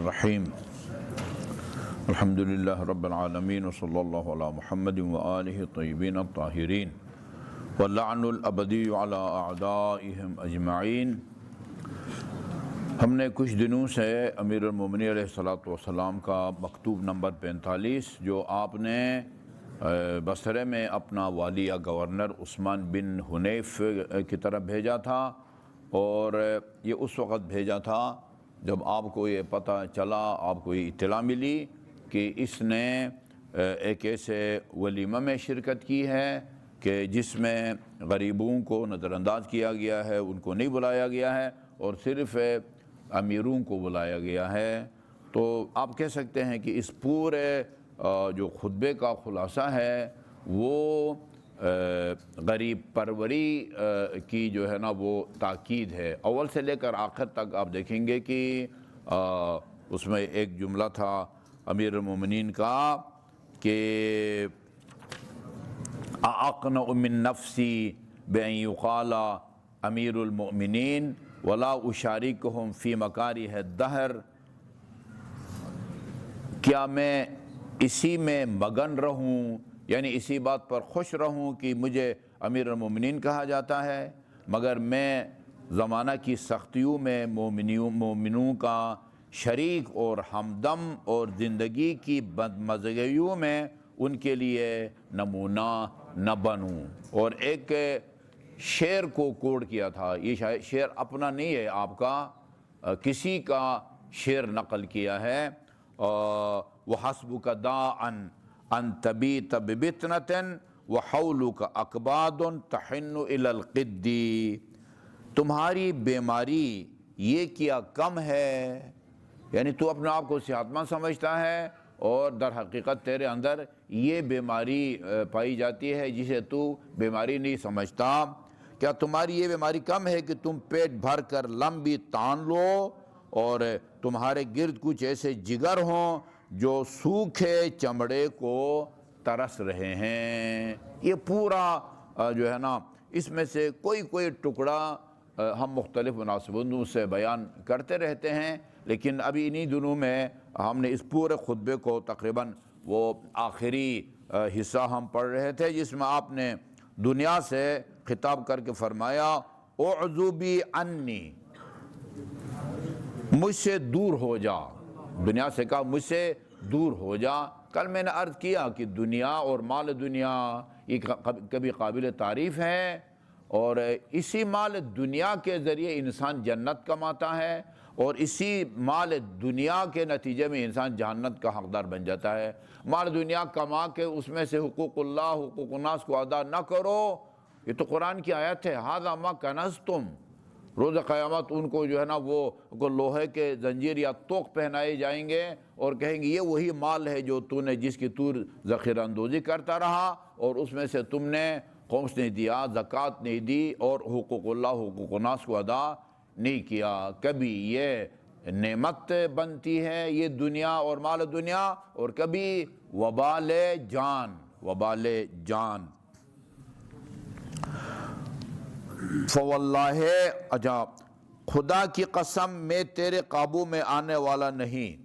الرحیم الحمدللہ رب العالمین وصلی اللہ علی محمد وآلہ الطیبین الطاہرین واللعن الابدی علی اعدائہم اجمعین۔ ہم نے کچھ دنوں سے امیر المومنین علیہ السلام کا مکتوب نمبر 45 جو آپ نے بصرے میں اپنا والی یا گورنر عثمان بن حنیف کی طرف بھیجا تھا، اور یہ اس وقت بھیجا تھا جب آپ کو یہ پتہ چلا، آپ کو یہ اطلاع ملی کہ اس نے ایک ایسے ولیمہ میں شرکت کی ہے کہ جس میں غریبوں کو نظر انداز کیا گیا ہے، ان کو نہیں بلایا گیا ہے اور صرف امیروں کو بلایا گیا ہے۔ تو آپ کہہ سکتے ہیں کہ اس پورے جو خطبے کا خلاصہ ہے وہ غریب پروری کی جو ہے نا وہ تاکید ہے۔ اول سے لے کر آخر تک آپ دیکھیں گے کہ اس میں ایک جملہ تھا امیر المومنین کا کہ اقنع من نفسی بان یقال امیر المؤمنین ولا اشارکہم فی مکارہ الدہر، کیا میں اسی میں مگن رہوں، یعنی اسی بات پر خوش رہوں کہ مجھے امیر المومنین کہا جاتا ہے، مگر میں زمانہ کی سختیوں میں مومنوں کا شریک اور ہمدم اور زندگی کی بدمزگیوں میں ان کے لیے نمونہ نہ بنوں۔ اور ایک شعر کو کوٹ کیا تھا، یہ شعر اپنا نہیں ہے، آپ کا کسی کا شعر نقل کیا ہے۔ وَحَسْبُكَ دَاعًا أَن تَبِيتَ بِبِطْنَةٍ وَحَوْلُكَ أَكْبَادٌ تَحِنُّ إِلَى الْقِدِّ، تمہاری بیماری یہ کیا کم ہے، یعنی تو اپنے آپ کو صحت مند سمجھتا ہے اور در حقیقت تیرے اندر یہ بیماری پائی جاتی ہے جسے تو بیماری نہیں سمجھتا۔ کیا تمہاری یہ بیماری کم ہے کہ تم پیٹ بھر کر لمبی تان لو اور تمہارے گرد کچھ ایسے جگر ہوں جو سوکھے چمڑے کو ترس رہے ہیں۔ یہ پورا جو ہے نا اس میں سے کوئی ٹکڑا ہم مختلف مناسبتوں سے بیان کرتے رہتے ہیں، لیکن ابھی انہی دنوں میں ہم نے اس پورے خطبے کو تقریباً وہ آخری حصہ ہم پڑھ رہے تھے جس میں آپ نے دنیا سے خطاب کر کے فرمایا اعذو بی انی، مجھ سے دور ہو جا، دنیا سے کہا مجھ سے دور ہو جا۔ کل میں نے عرض کیا کہ دنیا اور مال دنیا یہ کبھی قابل تعریف ہے، اور اسی مال دنیا کے ذریعے انسان جنت کماتا ہے، اور اسی مال دنیا کے نتیجے میں انسان جہنت کا حقدار بن جاتا ہے۔ مال دنیا کما کے اس میں سے حقوق اللہ حقوق الناس کو ادا نہ کرو، یہ تو قرآن کی آیت ہے، ھذا ما کنزتم، روز قیامت ان کو جو ہے نا وہ لوہے کے زنجیر یا توق پہنائے جائیں گے اور کہیں گے یہ وہی مال ہے جو تو نے جس کی تو ذخیرہ اندوزی کرتا رہا اور اس میں سے تم نے خمس نہیں دیا، زکوٰۃ نہیں دی اور حقوق اللہ حقوق الناس کو ادا نہیں کیا۔ کبھی یہ نعمت بنتی ہے یہ دنیا اور مال دنیا، اور کبھی وبال جان۔ فواللہ، اچھا خدا کی قسم میں تیرے قابو میں آنے والا نہیں،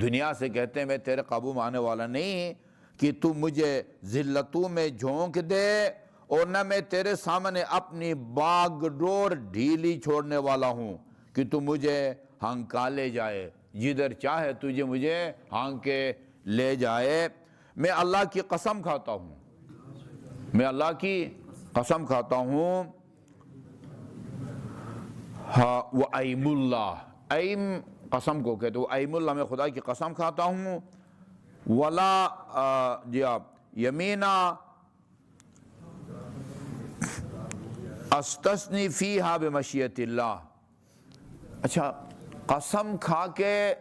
دنیا سے کہتے ہیں میں تیرے قابو میں آنے والا نہیں کہ تو مجھے ذلتوں میں جھونک دے، اور نہ میں تیرے سامنے اپنی باغ ڈور ڈھیلی چھوڑنے والا ہوں کہ تو مجھے ہانکا لے جائے، جدھر چاہے تجھے مجھے ہانک کے لے جائے۔ میں اللہ کی قسم کھاتا ہوں، میں اللہ کی قسم کھاتا ہوں، وَأَيْمُ اللَّهِ، ایم قسم کو کہتے ہیں، وَأَيْمُ اللَّهِ، میں خدا کی قسم کھاتا ہوں، وَلَا یمینا استثنی فیہا بمشیت اللہ، اچھا قسم کھا کے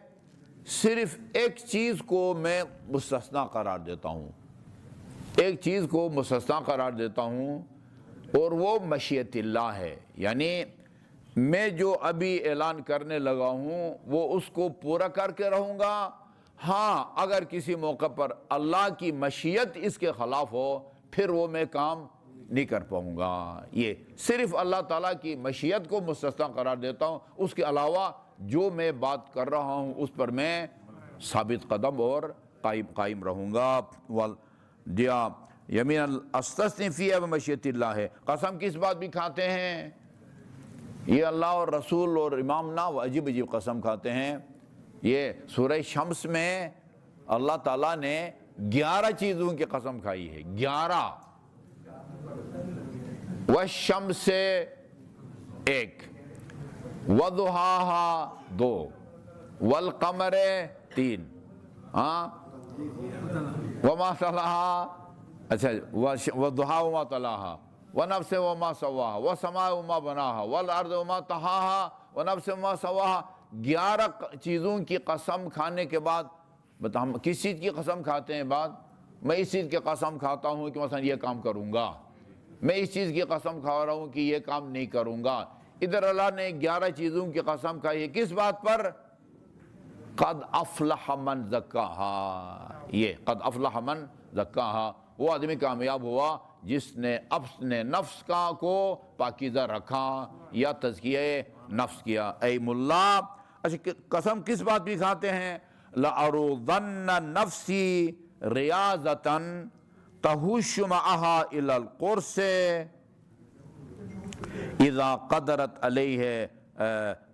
صرف ایک چیز کو میں مستثنیٰ قرار دیتا ہوں، ایک چیز کو مستثنیٰ قرار دیتا ہوں اور وہ مشیت اللہ ہے، یعنی میں جو ابھی اعلان کرنے لگا ہوں وہ اس کو پورا کر کے رہوں گا۔ ہاں اگر کسی موقع پر اللہ کی مشیت اس کے خلاف ہو پھر وہ میں کام نہیں کر پاؤں گا۔ یہ صرف اللہ تعالیٰ کی مشیت کو مستثنیٰ قرار دیتا ہوں، اس کے علاوہ جو میں بات کر رہا ہوں اس پر میں ثابت قدم اور قائم رہوں گا۔ دیا یمین استثنی فی بمشیۃ اللہ ہے، قسم کس بات بھی کھاتے ہیں؟ یہ اللہ اور رسول اور امام نہ وہ عجیب عجیب قسم کھاتے ہیں۔ یہ سورہ شمس میں اللہ تعالیٰ نے 11 چیزوں کی قسم کھائی ہے، 11۔ والشمس 1، وضحاها 2، والقمر 3، وما طلاها، اچھا وضحاها وما طلاها، ونفس وما سواها، والسماء وما بناها، والارض وما طحاها، ونفس وما سواها۔ 11 چیزوں کی قسم کھانے کے بعد ہم کس چیز کی قسم کھاتے ہیں؟ بعد میں اس چیز کی قسم کھاتا ہوں کہ مثلا یہ کام کروں گا، میں اس چیز کی قسم کھا رہا ہوں کہ یہ کام نہیں کروں گا۔ ادھر اللہ نے 11 چیزوں کی قسم کھائی ہے، کس بات پر؟ قد افلح من زکاہا، یہ قد افلح من زکاہا، وہ آدمی کامیاب ہوا جس نے اپنے نفس کو پاکیزہ رکھا یا تزکیہ نفس کیا۔ اے ملا، اچھا قسم کس بات بھی کھاتے ہیں؟ لأروضن نفسی ریاضتاً تہوش معہا الی القرص اذا قدرت علیہ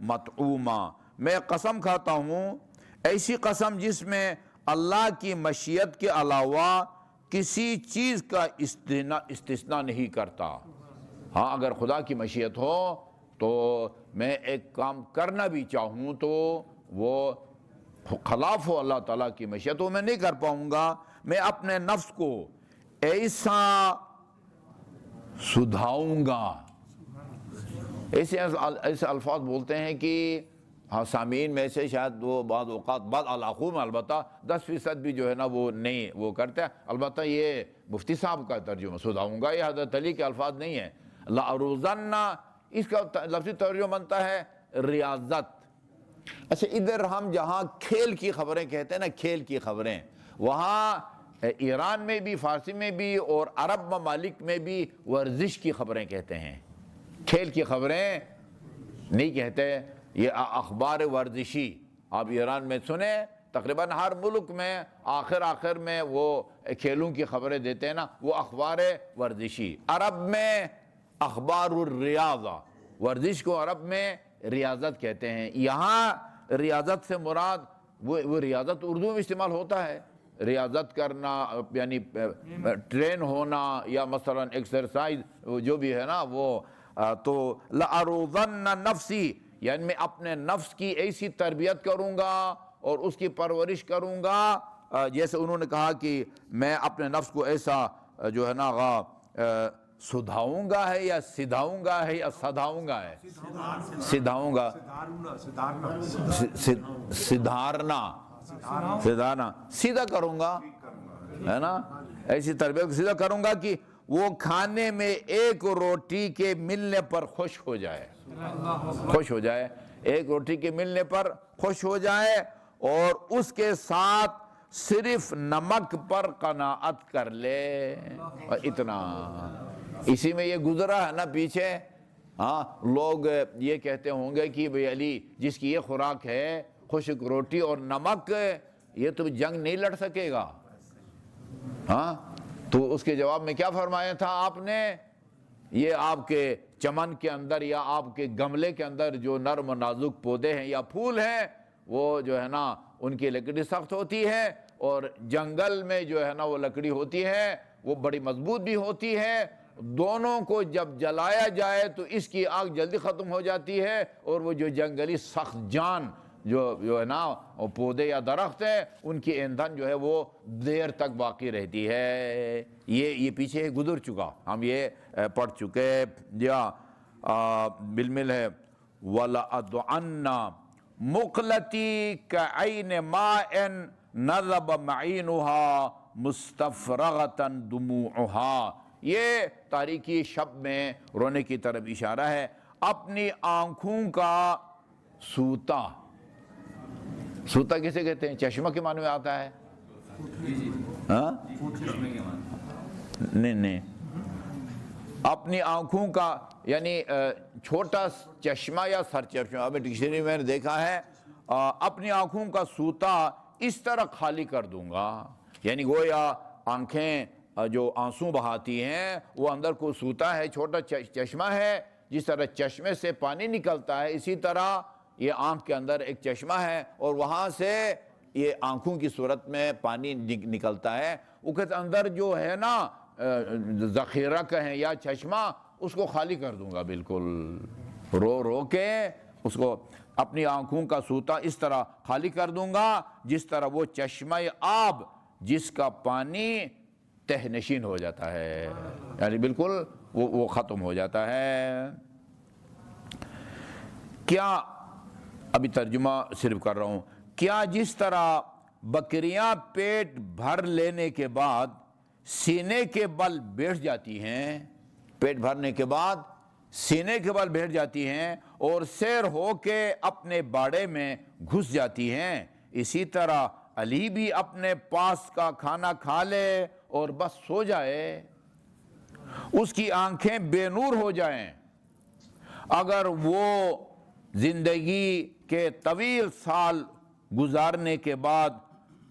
مطعوما۔ میں قسم کھاتا ہوں ایسی قسم جس میں اللہ کی مشیت کے علاوہ کسی چیز کا استثناء نہیں کرتا۔ ہاں اگر خدا کی مشیت ہو تو میں ایک کام کرنا بھی چاہوں تو وہ خلاف ہو اللہ تعالیٰ کی مشیت، وہ میں نہیں کر پاؤں گا۔ میں اپنے نفس کو ایسا سدھاؤں گا، ایسے الفاظ بولتے ہیں کہ ہاں سامعین میں سے شاید وہ بعض اوقات بعض علاقوں میں البتہ 10% بھی جو ہے نا وہ نہیں وہ کرتے ہیں۔ البتہ یہ مفتی صاحب کا ترجمہ سدھاؤں گا، یہ حضرت علی کے الفاظ نہیں ہیں۔ لأروضن، اس کا لفظی ترجمہ بنتا ہے ریاضت۔ اچھا ادھر ہم جہاں کھیل کی خبریں کہتے ہیں نا، کھیل کی خبریں، وہاں ایران میں بھی، فارسی میں بھی اور عرب ممالک میں بھی ورزش کی خبریں کہتے ہیں، کھیل کی خبریں نہیں کہتے۔ یہ اخبار ورزشی آپ ایران میں سنیں، تقریباً ہر ملک میں آخر میں وہ کھیلوں کی خبریں دیتے ہیں نا، وہ اخبار ورزشی۔ عرب میں اخبار الریاضہ، ورزش کو عرب میں ریاضت کہتے ہیں۔ یہاں ریاضت سے مراد وہ ریاضت اردو میں استعمال ہوتا ہے، ریاضت کرنا یعنی ٹرین ہونا یا مثلا ایکسرسائز جو بھی ہے نا وہ۔ تو لأروضن نفسی، یعنی میں اپنے نفس کی ایسی تربیت کروں گا اور اس کی پرورش کروں گا، جیسے انہوں نے کہا کہ میں اپنے نفس کو ایسا جو ہے نا سدھاؤں گا ہے یا سدھاؤں گا ہے یا سدھاؤں گا ہے؟ سدھاؤں گا، سدھارنا، سیدھا کروں گا ہے نا، ایسی تربیت کو سیدھا کروں گا کہ وہ کھانے میں ایک روٹی کے ملنے پر خوش ہو جائے، خوش ہو جائے، ایک روٹی کے ملنے پر خوش ہو جائے، اور اس کے ساتھ صرف نمک پر قناعت کر لے، اتنا۔ اسی میں یہ گزرا ہے نا پیچھے، ہاں لوگ یہ کہتے ہوں گے کہ بھئی علی جس کی یہ خوراک ہے خشک روٹی اور نمک، یہ تو جنگ نہیں لڑ سکے گا۔ ہاں تو اس کے جواب میں کیا فرمایا تھا آپ نے؟ یہ آپ کے چمن کے اندر یا آپ کے گملے کے اندر جو نرم و نازک پودے ہیں یا پھول ہیں، وہ جو ہے نا ان کی لکڑی سخت ہوتی ہے، اور جنگل میں جو ہے نا وہ لکڑی ہوتی ہے وہ بڑی مضبوط بھی ہوتی ہے۔ دونوں کو جب جلایا جائے تو اس کی آگ جلدی ختم ہو جاتی ہے، اور وہ جو جنگلی سخت جان جو ہے نا پودے یا درخت ہیں ان کی ایندھن جو ہے وہ دیر تک باقی رہتی ہے۔ یہ پیچھے گزر چکا، ہم یہ پڑھ چکے۔ یا بالمل ہے وَلَأَدْعَنَّ مُقْلَتِي كَعَيْنِ مَاءٍ نَذَبَ مَعِينُهَا مُسْتَفْرَغَةً دُمُوعُهَا۔ یہ تاریکی شب میں رونے کی طرف اشارہ ہے۔ اپنی آنکھوں کا سوتا، سوتا کسے کہتے ہیں؟ چشمہ کے معنی میں آتا ہے؟ نہیں اپنی آنکھوں کا یعنی چھوٹا چشمہ یا سر چشمہ، ابھی ڈکشنری میں نے دیکھا ہے اپنی آنکھوں کا سوتا اس طرح خالی کر دوں گا، یعنی گویا آنکھیں جو آنسو بہاتی ہیں وہ اندر کو سوتا ہے، چھوٹا چشمہ ہے، جس طرح چشمے سے پانی نکلتا ہے اسی طرح یہ آنکھ کے اندر ایک چشمہ ہے اور وہاں سے یہ آنکھوں کی صورت میں پانی نکلتا ہے، وہ کے اندر جو ہے نا ذخیرہ کہیں یا چشمہ اس کو خالی کر دوں گا، بالکل رو رو کے اس کو اپنی آنکھوں کا سوتا اس طرح خالی کر دوں گا جس طرح وہ چشمہ آب جس کا پانی تہ نشین ہو جاتا ہے، یعنی بالکل وہ ختم ہو جاتا ہے۔ کیا ابھی ترجمہ صرف کر رہا ہوں، کیا جس طرح بکریاں پیٹ بھر لینے کے بعد سینے کے بل بیٹھ جاتی ہیں، پیٹ بھرنے کے بعد سینے کے بل بیٹھ جاتی ہیں اور سیر ہو کے اپنے باڑے میں گھس جاتی ہیں، اسی طرح علی بھی اپنے پاس کا کھانا کھا لے اور بس سو جائے، اس کی آنکھیں بے نور ہو جائیں، اگر وہ زندگی کے طویل سال گزارنے کے بعد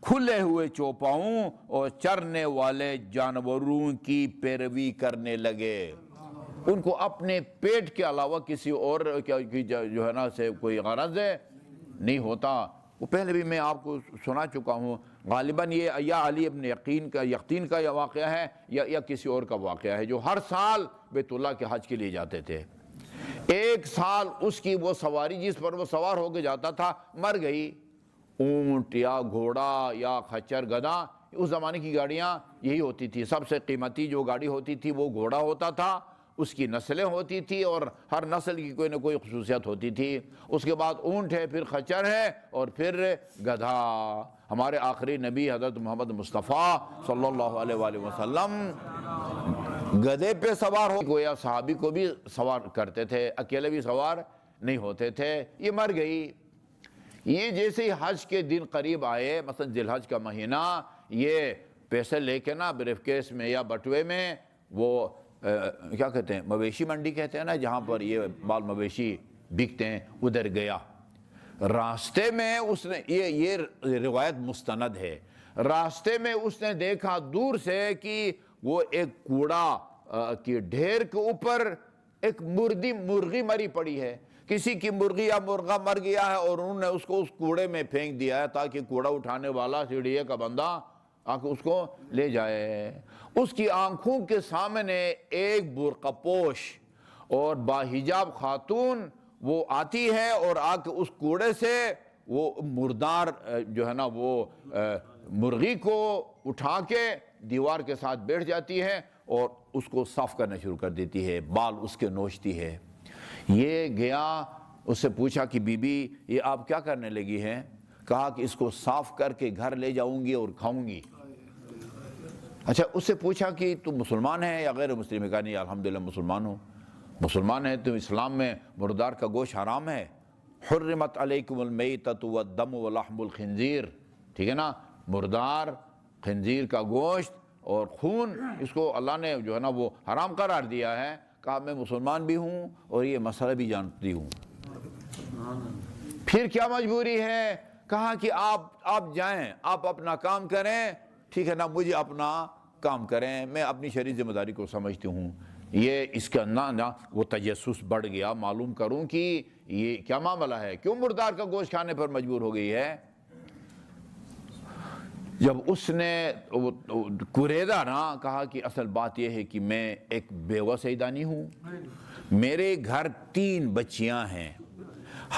کھلے ہوئے چوپاؤں اور چرنے والے جانوروں کی پیروی کرنے لگے، ان کو اپنے پیٹ کے علاوہ کسی اور کی جو ہے نا سے کوئی غرض نہیں ہوتا۔ وہ پہلے بھی میں آپ کو سنا چکا ہوں، غالباً یہ یا علی ابن یقطین کا یہ واقعہ ہے یا کسی اور کا واقعہ ہے، جو ہر سال بیت اللہ کے حج کے لیے جاتے تھے، ایک سال اس کی وہ سواری جس پر وہ سوار ہو کے جاتا تھا مر گئی، اونٹ یا گھوڑا یا خچر گدھا، اس زمانے کی گاڑیاں یہی ہوتی تھی، سب سے قیمتی جو گاڑی ہوتی تھی وہ گھوڑا ہوتا تھا، اس کی نسلیں ہوتی تھی اور ہر نسل کی کوئی نہ کوئی خصوصیت ہوتی تھی، اس کے بعد اونٹ ہے، پھر خچر ہے اور پھر گدھا۔ ہمارے آخری نبی حضرت محمد مصطفیٰ صلی اللہ علیہ وآلہ وسلم گدھے پہ سوار ہو گویا صحابی کو بھی سوار کرتے تھے، اکیلے بھی سوار نہیں ہوتے تھے، یہ مر گئی۔ یہ جیسے ہی حج کے دن قریب آئے، مثلا ذی الحج کا مہینہ، یہ پیسے لے کے نا بریف کیس میں یا بٹوے میں، وہ کیا کہتے ہیں مویشی منڈی کہتے ہیں نا جہاں پر یہ بال مویشی بکتے ہیں، ادھر گیا، راستے میں اس نے یہ روایت مستند ہے، راستے میں اس نے دیکھا دور سے کہ وہ ایک کوڑا کی ڈھیر کے اوپر ایک مرغی مری پڑی ہے، کسی کی مرغی یا مرغا مر گیا ہے اور انہوں نے اس کو اس کوڑے میں پھینک دیا ہے تاکہ کوڑا اٹھانے والا سیڑھیے کا بندہ آ کے اس کو لے جائے۔ اس کی آنکھوں کے سامنے ایک برقع پوش اور باحجاب خاتون وہ آتی ہے اور آ کے اس کوڑے سے وہ مردار جو ہے نا وہ مرغی کو اٹھا کے دیوار کے ساتھ بیٹھ جاتی ہے اور اس کو صاف کرنا شروع کر دیتی ہے، بال اس کے نوچتی ہے۔ یہ گیا، اس سے پوچھا کہ بی بی یہ آپ کیا کرنے لگی ہیں؟ کہا کہ اس کو صاف کر کے گھر لے جاؤں گی اور کھاؤں گی۔ اچھا، اس سے پوچھا کہ تم مسلمان ہیں یا غیر مسلم؟ کہا نہیں الحمدللہ مسلمان ہوں۔ مسلمان ہیں تو اسلام میں مردار کا گوشت حرام ہے، حرمت علیکم المیتۃ والدم ولحم الخنزیر، ٹھیک ہے نا، مردار خنزیر کا گوشت اور خون اس کو اللہ نے جو ہے نا وہ حرام قرار دیا ہے۔ کہا میں مسلمان بھی ہوں اور یہ مسئلہ بھی جانتی ہوں۔ پھر کیا مجبوری ہے؟ کہا کہ آپ جائیں، آپ اپنا کام کریں، ٹھیک ہے نا، مجھے اپنا کام کریں، میں اپنی شرعی ذمہ داری کو سمجھتی ہوں۔ یہ اس کا نا وہ تجسس بڑھ گیا، معلوم کروں کہ یہ کیا معاملہ ہے، کیوں مردار کا گوشت کھانے پر مجبور ہو گئی ہے۔ جب اس نے کوریدا نا، کہا کہ اصل بات یہ ہے کہ میں ایک بیوہ سیدانی ہوں، میرے گھر 3 بچیاں ہیں،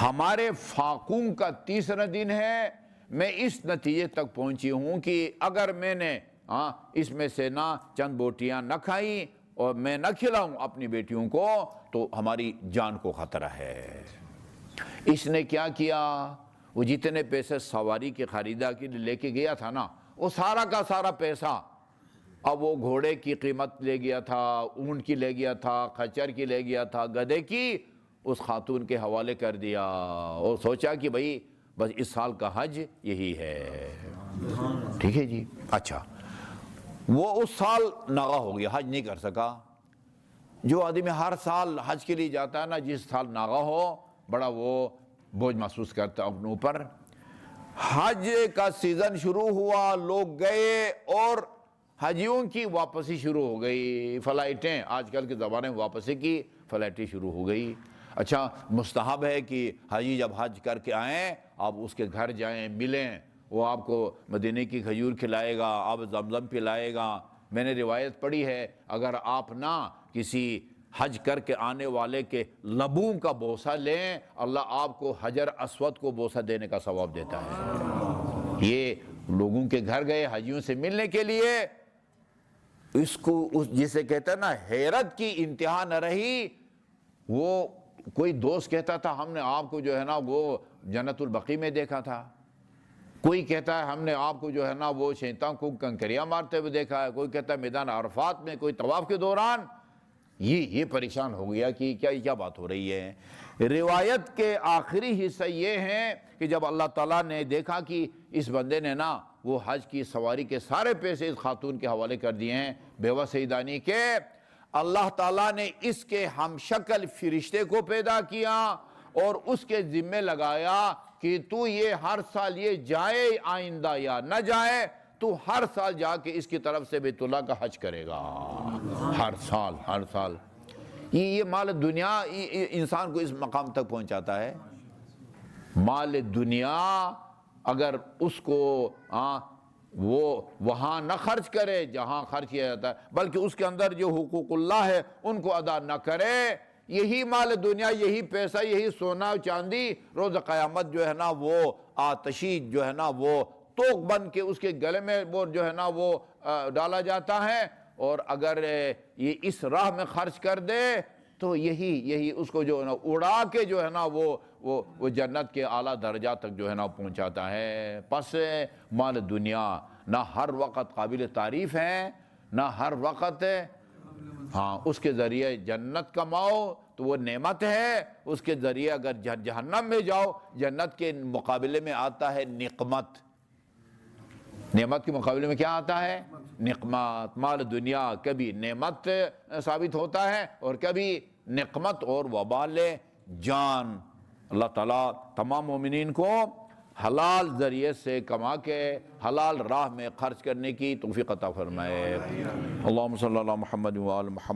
ہمارے فاقوں کا 3را دن ہے، میں اس نتیجے تک پہنچی ہوں کہ اگر میں نے اس میں سے نہ چند بوٹیاں نہ کھائیں اور میں نہ کھلاؤں اپنی بیٹیوں کو تو ہماری جان کو خطرہ ہے۔ اس نے کیا کیا؟ وہ جتنے پیسے سواری کے خریدا کے لیے لے کے گیا تھا نا، وہ سارا کا سارا پیسہ اب وہ گھوڑے کی قیمت لے گیا تھا، اونٹ کی لے گیا تھا، خچر کی لے گیا تھا، گدھے کی اس خاتون کے حوالے کر دیا اور سوچا کہ بھائی بس اس سال کا حج یہی ہے، ٹھیک ہے جی۔ اچھا، وہ اس سال ناغہ ہو گیا، حج نہیں کر سکا، جو آدمی ہر سال حج کے لیے جاتا ہے نا، جس سال ناغہ ہو بڑا وہ بوجھ محسوس کرتا ہے اپنے اوپر۔ حج کا سیزن شروع ہوا، لوگ گئے اور حجیوں کی واپسی شروع ہو گئی، فلائٹیں، آج کل کے زمانے میں واپسی کی فلائٹیں شروع ہو گئی۔ اچھا، مستحب ہے کہ حجی جب حج کر کے آئیں آپ اس کے گھر جائیں، ملیں، وہ آپ کو مدینے کی کھجور کھلائے گا، آپ زمزم پلائے گا۔ میں نے روایت پڑھی ہے، اگر آپ نہ کسی حج کر کے آنے والے کے لبوں کا بوسہ لیں، اللہ آپ کو حجر اسود کو بوسہ دینے کا ثواب دیتا ہے۔ یہ لوگوں کے گھر گئے حجیوں سے ملنے کے لیے، اس کو جسے کہتا ہے نا حیرت کی انتہا نہ رہی۔ وہ کوئی دوست کہتا تھا ہم نے آپ کو جو ہے نا وہ جنت البقیع میں دیکھا تھا، کوئی کہتا ہے ہم نے آپ کو جو ہے نا وہ شیطان کو کنکریاں مارتے ہوئے دیکھا ہے، کوئی کہتا ہے میدان عرفات میں، کوئی طواف کے دوران۔ یہ پریشان ہو گیا کہ کیا بات ہو رہی ہے۔ روایت کے آخری حصہ یہ ہے کہ جب اللہ تعالیٰ نے دیکھا کہ اس بندے نے نا وہ حج کی سواری کے سارے پیسے اس خاتون کے حوالے کر دیے ہیں، بیوہ سیدانی کے، اللہ تعالیٰ نے اس کے ہم شکل فرشتے کو پیدا کیا اور اس کے ذمے لگایا کہ تو یہ ہر سال یہ جائے آئندہ یا نہ جائے، تو ہر سال جا کے اس کی طرف سے بیت اللہ کا حج کرے گا، ہر سال۔ یہ مال دنیا انسان کو اس مقام تک پہنچاتا ہے۔ مال دنیا اگر اس کو وہ وہاں نہ خرچ کرے جہاں خرچ کیا جاتا ہے، بلکہ اس کے اندر جو حقوق اللہ ہے ان کو ادا نہ کرے، یہی مال دنیا، یہی پیسہ، یہی سونا چاندی روز قیامت جو ہے نا وہ آتشی جو ہے نا وہ توق بن کے اس کے گلے میں وہ جو ہے نا وہ ڈالا جاتا ہے۔ اور اگر یہ اس راہ میں خرچ کر دے تو یہی اس کو جو ہے نا اڑا کے جو ہے نا وہ جنت کے اعلیٰ درجات تک جو ہے نا پہنچاتا ہے۔ پس مال دنیا نہ ہر وقت قابل تعریف ہے، نہ ہر وقت اس کے ذریعے جنت کماؤ تو وہ نعمت ہے، اس کے ذریعے اگر جہنم میں جاؤ جنت کے مقابلے میں آتا ہے نقمت۔ نعمت کے مقابلے میں کیا آتا ہے؟ نقمت۔ مال دنیا کبھی نعمت ثابت ہوتا ہے اور کبھی نقمت اور وبال جان۔ اللہ تعالیٰ تمام مومنین کو حلال ذریعے سے کما کے حلال راہ میں خرچ کرنے کی توفیق عطا فرمائے۔ اللہم صلی اللہ محمد و آل محمد۔